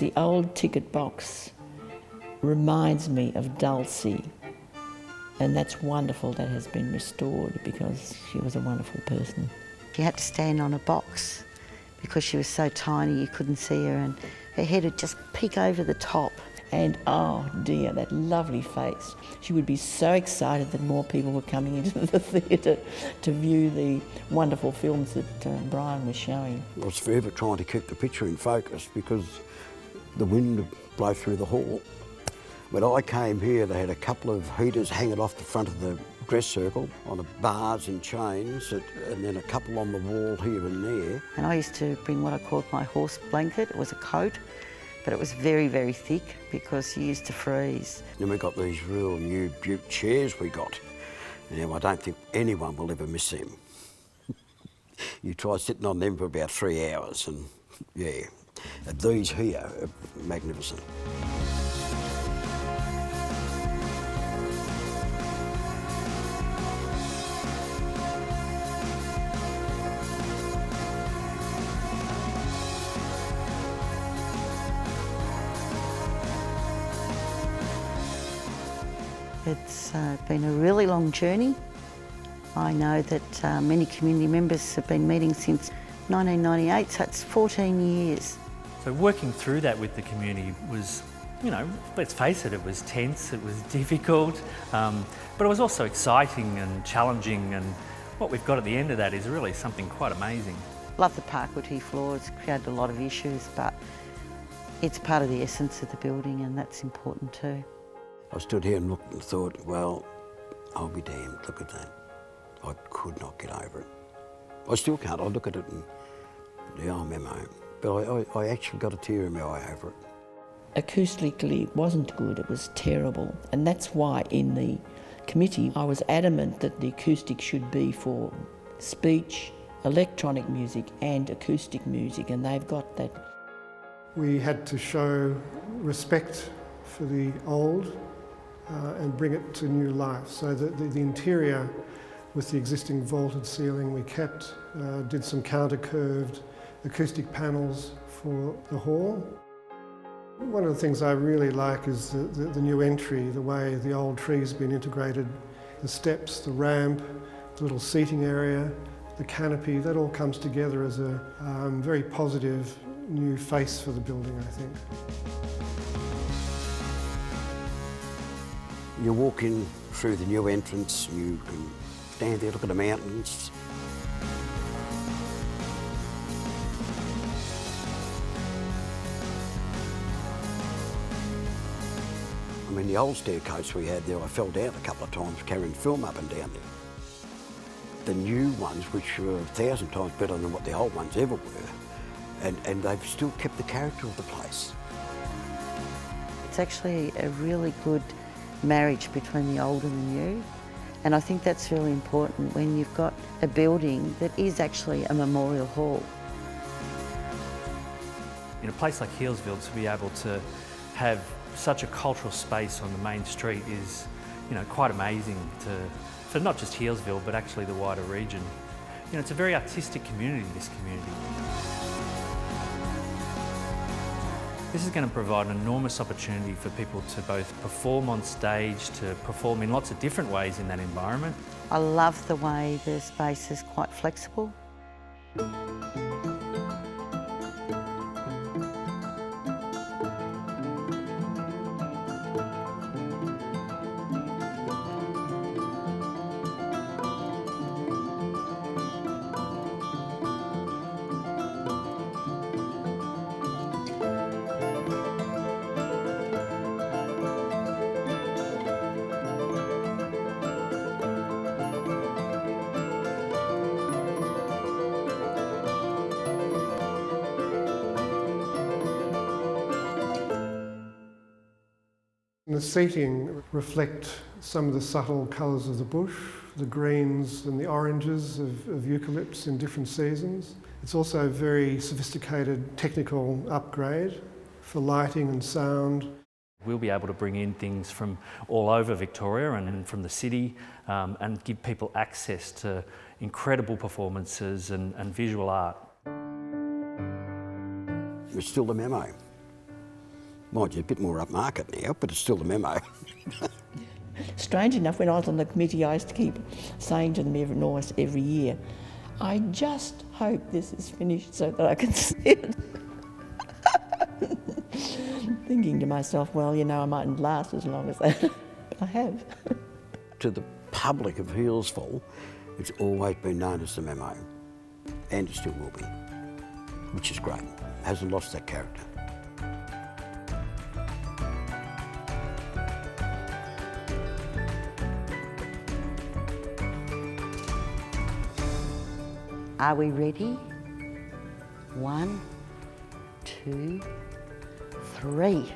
The old ticket box reminds me of Dulcie, and that's wonderful that has been restored because she was a wonderful person. She had to stand on a box because she was so tiny you couldn't see her, and her head would just peek over the top. And oh dear, that lovely face. She would be so excited that more people were coming into the theatre to view the wonderful films that Brian was showing. I was forever trying to keep the picture in focus because the wind would blow through the hall. When I came here, they had a couple of heaters hanging off the front of the dress circle on the bars and chains, and then a couple on the wall here and there. And I used to bring what I called my horse blanket. It was a coat, but it was very, very thick because you used to freeze. Then we got these real new butte chairs we got. Now, I don't think anyone will ever miss them. You try sitting on them for about 3 hours, and yeah, these here are magnificent. It's been a really long journey. I know that many community members have been meeting since 1998, so it's 14 years. So working through that with the community was, you know, let's face it, it was tense, it was difficult, but it was also exciting and challenging, and what we've got at the end of that is really something quite amazing. Love the parquetry floor, it's created a lot of issues, but it's part of the essence of the building, and that's important too. I stood here and looked and thought, well, I'll be damned, look at that. I could not get over it. I still can't. I look at it and, yeah, I'm Memo. But I actually got a tear in my eye over it. Acoustically, it wasn't good, it was terrible. And that's why in the committee I was adamant that the acoustic should be for speech, electronic music and acoustic music, and they've got that. We had to show respect for the old and bring it to new life. So the interior with the existing vaulted ceiling we kept, did some counter-curved acoustic panels for the hall. One of the things I really like is the new entry, the way the old tree's been integrated, the steps, the ramp, the little seating area, the canopy, that all comes together as a very positive new face for the building, I think. You walk in through the new entrance, you can stand there, look at the mountains. I mean, the old staircase we had there, I fell down a couple of times carrying film up and down there. The new ones, which were 1,000 times better than what the old ones ever were, and they've still kept the character of the place. It's actually a really good marriage between the old and the new, and I think that's really important when you've got a building that is actually a memorial hall. In a place like Healesville, to be able to have such a cultural space on the main street is, you know, quite amazing for not just Healesville but actually the wider region. You know, it's a very artistic community, this community. This is going to provide an enormous opportunity for people to both perform on stage, to perform in lots of different ways in that environment. I love the way the space is quite flexible. The seating reflect some of the subtle colours of the bush, the greens and the oranges of eucalypts in different seasons. It's also a very sophisticated technical upgrade for lighting and sound. We'll be able to bring in things from all over Victoria and from the city and give people access to incredible performances and visual art. It's still the Memo. Mind you, a bit more upmarket now, but it's still the Memo. Strange enough, when I was on the committee, I used to keep saying to them every year, I just hope this is finished so that I can see it. Thinking to myself, well, you know, I mightn't last as long as that, but I have. To the public of Healesville, it's always been known as the Memo, and it still will be, which is great. Hasn't lost that character. Are we ready? 1, 2, 3.